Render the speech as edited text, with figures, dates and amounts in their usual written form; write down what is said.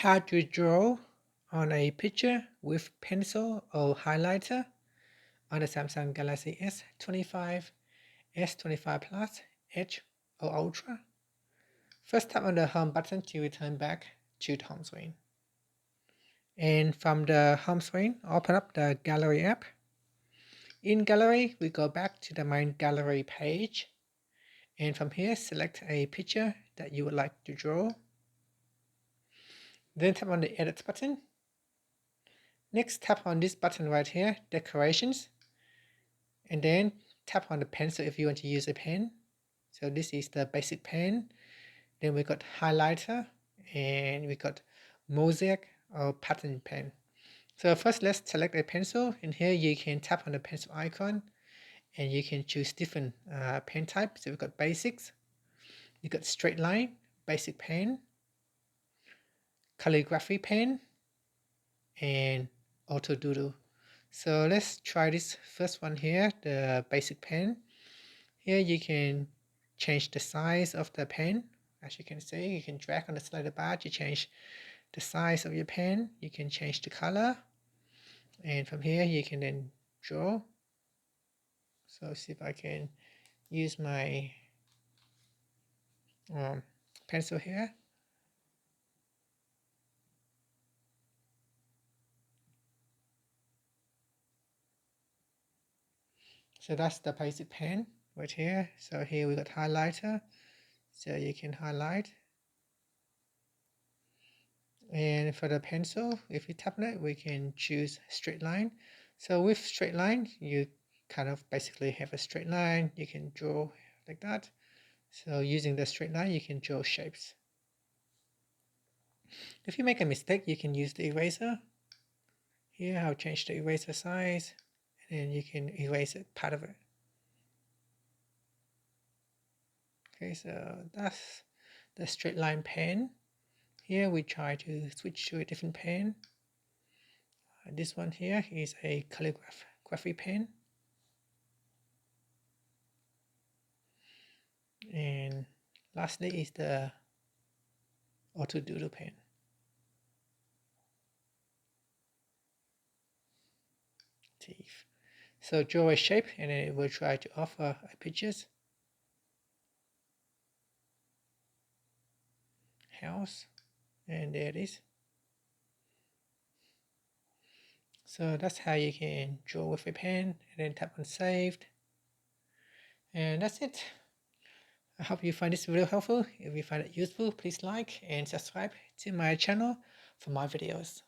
How to draw on a picture with pencil or highlighter on the Samsung Galaxy S25, S25 Plus, Edge or Ultra. First tap on the home button to return back to the home screen. And from the home screen, open up the Gallery app. In Gallery, we go back to the main gallery page. And from here, select a picture that you would like to draw. Then tap on the Edit button. Next, tap on this button right here, Decorations. And then tap on the pencil if you want to use a pen. So this is the basic pen. Then we got highlighter and we got mosaic or pattern pen. So first let's select a pencil. In here you can tap on the pencil icon and you can choose different pen types. So we've got basics, you got straight line, basic pen, calligraphy pen, and auto doodle. So let's try this first one here, the basic pen. Here you can change the size of the pen. As you can see, you can drag on the slider bar to change the size of your pen. You can change the color. And from here you can then draw. So see if I can use my pencil here. So that's the basic pen right here. So here we got highlighter. So you can highlight. And for the pencil, if you tap on it, we can choose straight line. So with straight line, you kind of basically have a straight line. You can draw like that. So using the straight line, you can draw shapes. If you make a mistake, you can use the eraser. Here, I'll change the eraser size, and then you can erase it, part of it. Okay, so that's the straight line pen. Here we try to switch to a different pen. This one here is a calligraphy pen. And lastly is the auto doodle pen. Teeth. So draw a shape and then it will try to offer a pictures. House, and there it is. So that's how you can draw with a pen, and then tap on saved. And that's it. I hope you find this video helpful. If you find it useful, please like and subscribe to my channel for more videos.